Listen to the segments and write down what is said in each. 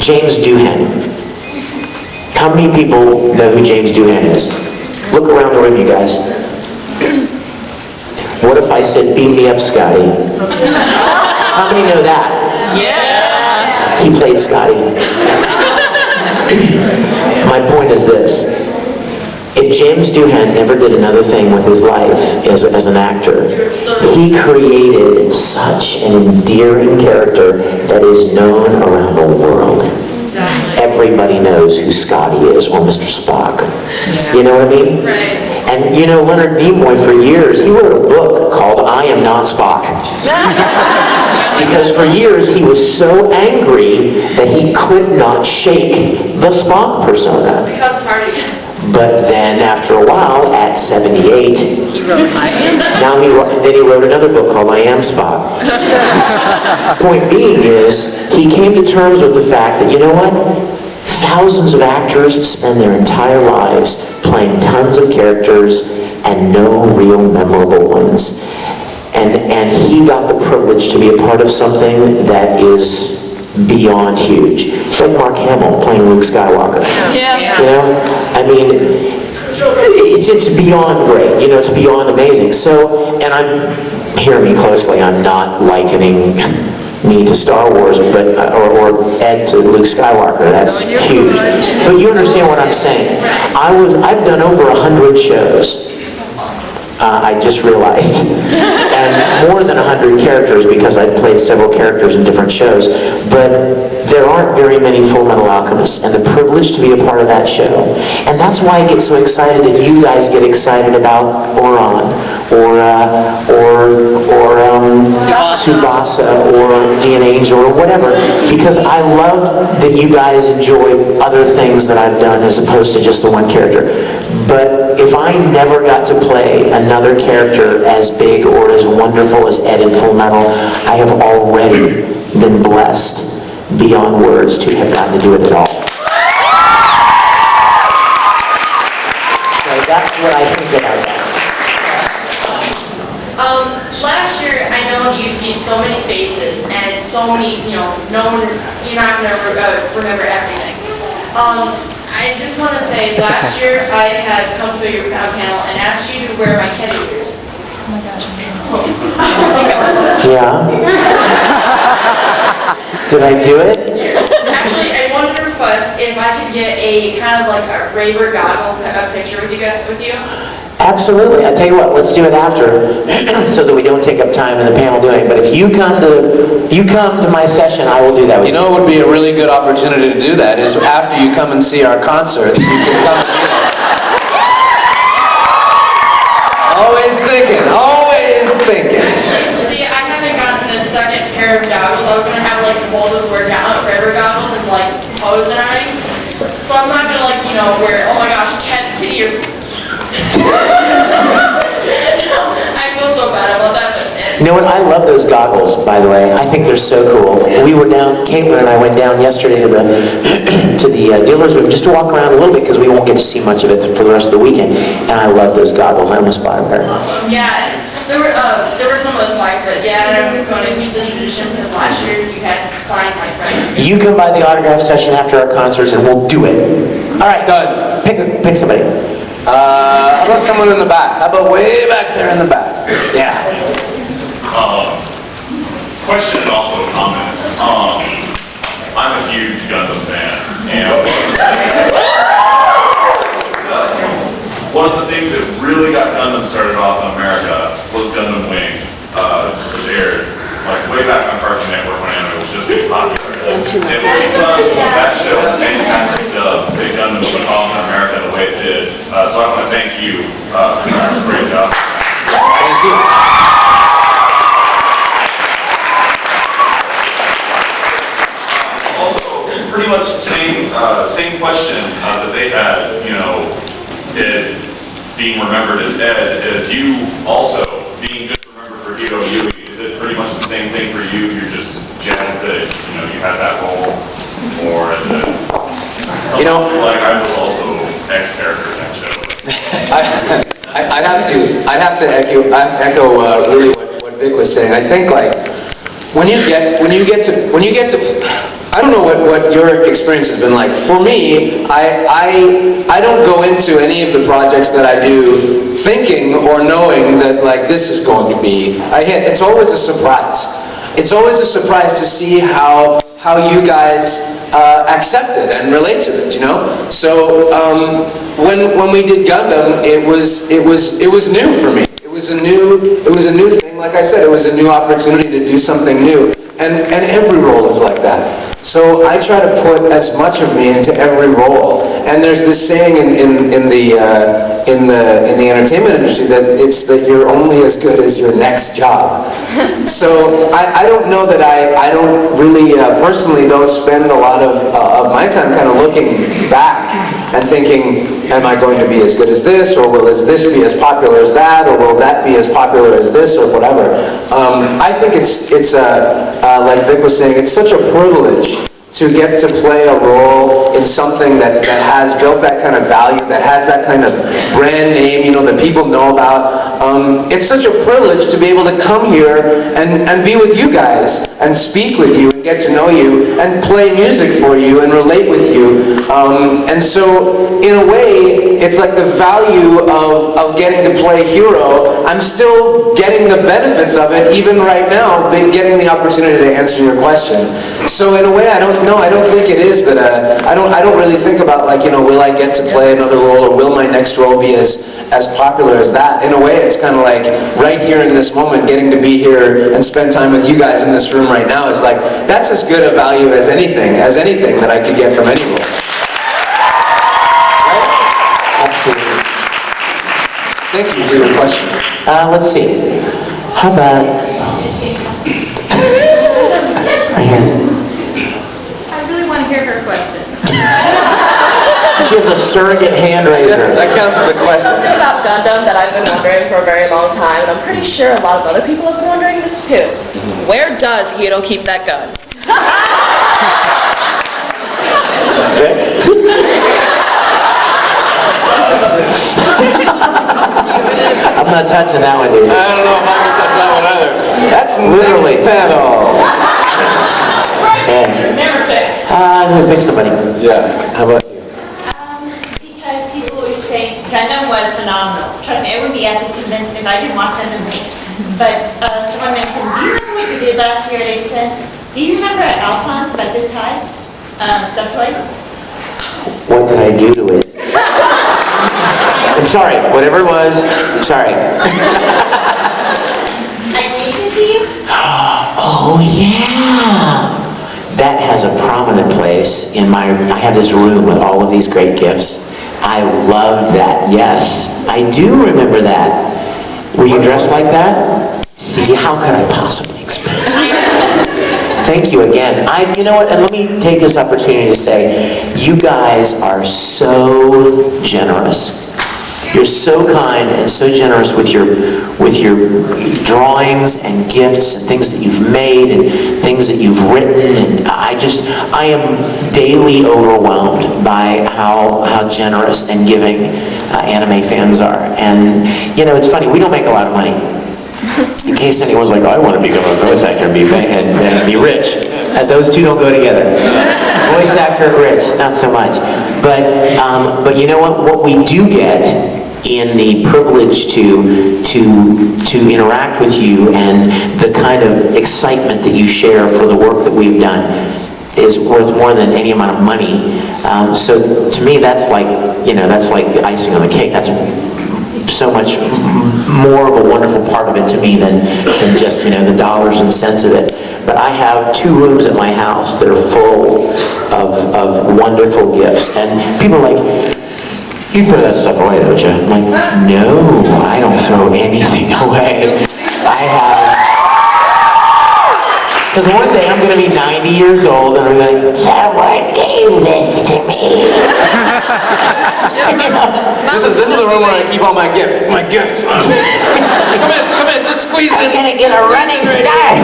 James Doohan. How many people know who James Doohan is? Look around the room, you guys. What if I said, beam me up, Scotty? How many know that? Yeah. He played Scotty. My point is this. If James Doohan never did another thing with his life as an actor, he created such an endearing character that is known around the world. Everybody knows who Scotty is, or Mr. Spock. You know what I mean? Right. And you know, Leonard Nimoy, for years, he wrote a book called I Am Not Spock. Because for years, he was so angry that he could not shake the Spock persona. Because party. But then, after a while, at 78, He wrote I Am. then he wrote another book called I Am Spock. Point being is, he came to terms with the fact that, you know what? Thousands of actors spend their entire lives playing tons of characters and no real memorable ones. And he got the privilege to be a part of something that is beyond huge. It's like Mark Hamill playing Luke Skywalker. Yeah. You know? I mean, it's beyond great. You know, it's beyond amazing. So, and hear me closely, I'm not likening me to Star Wars, but or Ed to Luke Skywalker. That's huge. But you understand what I'm saying. I've done over 100 shows. I just realized. And more than 100 characters, because I've played several characters in different shows. But there aren't very many Full Metal Alchemists, and the privilege to be a part of that show. And that's why I get so excited that you guys get excited about Oran, or Tsubasa, or Dean Angel, or whatever, because I love that you guys enjoy other things that I've done as opposed to just the one character. But if I never got to play another character as big or as wonderful as Ed in Full Metal, I have already been blessed beyond words to have gotten to do it at all. So that's what I think about that. Last year, I know you see so many faces and so many, you're not going to remember everything. I just want to say, last year I had come to your panel and asked you to wear my teddy bears. Oh my gosh. Yeah. Did I do it? Actually, I wanted to request if I could get a kind of like a Raver goggle picture with you. Absolutely. I tell you what, let's do it after, so that we don't take up time in the panel doing it. But if you come to my session, I will do that with you. You know what would be a really good opportunity to do that is after you come and see our concerts, you can come and meet us. Always thinking. See, I haven't gotten a second pair of goggles. I was going to have like hold those workout Raver goggles and like pose and everything. So I'm not going to wear, oh my gosh, kitty or... I feel so bad about that, but... You know what? I love those goggles, by the way. I think they're so cool. We were down, Caitlin and I went down yesterday to the dealer's room just to walk around a little bit because we won't get to see much of it for the rest of the weekend. And I love those goggles. I almost bought a pair. Yeah, there were some of those slides, but yeah, I'm going to keep this tradition because last year you had signed my friend. You come by the autograph session after our concerts and we'll do it. All right, Done. pick somebody. How about someone in the back? How about way back there in the back? Yeah. Question and also comments. I'm a huge Gundam fan, and one of the things that really got Gundam started off in America was Gundam Wing, which aired like way back on Cartoon Network when anime was just being popular. And that show was fantastic stuff. Big Gundam took off in America the way it did. So I want to thank you for that great job. Thank you. Pretty much the same question that they had, Ed being remembered as Ed, as you also being just remembered for Hiro Yui. Is it pretty much the same thing for you? You're just jazzed that, you had that role? Or is it something like I was also X-character in that show? I'd have to echo really what Vic was saying. I think like when you get to I don't know what your experience has been like. For me, I don't go into any of the projects that I do thinking or knowing that like this is going to be a hit. It's always a surprise. It's always a surprise to see how you guys accept it and relate to it, you know? So when we did Gundam, it was new for me. It was a new thing. Like I said, it was a new opportunity to do something new. And every role is like that. So I try to put as much of me into every role. And there's this saying in the entertainment industry that you're only as good as your next job. So I don't know that I don't really personally don't spend a lot of my time kind of looking back and thinking, am I going to be as good as this, or will this be as popular as that, or will that be as popular as this, or whatever. I think it's like Vic was saying, it's such a privilege to get to play a role in something that has built that kind of value, that has that kind of brand name, you know, that people know about. It's such a privilege to be able to come here and be with you guys and speak with you and get to know you and play music for you and relate with you. And so, in a way, it's like the value of getting to play Hero. I'm still getting the benefits of it, even right now, getting the opportunity to answer your question. So in a way, I don't think it is, but I don't really think about like, you know, will I get to play another role, or will my next role be as popular as that? In a way, it's kind of like right here in this moment, getting to be here and spend time with you guys in this room right now is like, that's as good a value as anything that I could get from any role. Right? Absolutely. Thank you for your question. Let's see. How about right here? I really want to hear her question. She has a surrogate hand raiser. That counts as a question. Something about Gundam that I've been wondering for a very long time, and I'm pretty sure a lot of other people have been wondering this too. Where does Hiro keep that gun? I'm not touching that one, dude. I don't know if I can touch that one either. That's Literally. next panel. Never fixed. Pick somebody. Yeah. How about you? Because people always say Gundam was phenomenal. Trust me, I would be at the convention if I didn't watch Gundam. But someone mentioned, do you remember what you did last year at ASEN? Do you remember at Alphonse about this time? Stuff toys? What did I do to it? I'm sorry, whatever it was. Sorry. I gave it to you? Oh yeah. That has a prominent place in I have this room with all of these great gifts. I love that. Yes, I do remember that. Were you dressed like that? See, how could I possibly explain? Thank you again. You know what, and let me take this opportunity to say, you guys are so generous. You're so kind and so generous with your drawings and gifts and things that you've made and things that you've written, and I am daily overwhelmed by how generous and giving anime fans are. And you know, it's funny, we don't make a lot of money. In case anyone's like, oh, I want to become a voice actor and be rich. Those two don't go together. Voice actor and rich, not so much. But you know what we do get in the privilege to interact with you and the kind of excitement that you share for the work that we've done is worth more than any amount of money. So to me, that's like the icing on the cake. That's so much more of a wonderful part of it to me than just, you know, the dollars and cents of it. But I have 2 rooms at my house that are full of wonderful gifts. And people are like, you throw that stuff away, don't you? I'm like, no, I don't throw anything away. I have... Because one day I'm going to be 90 years old and I'm going, someone gave this to me. This is the room where I keep all my gifts. Come in, just squeeze it in. I'm going to get a running start.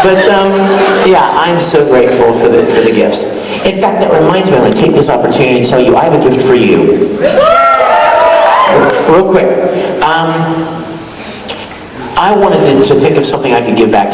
But yeah, I'm so grateful for the gifts. In fact, that reminds me, I'm going to take this opportunity to tell you I have a gift for you. Real quick. I wanted to think of something I could give back to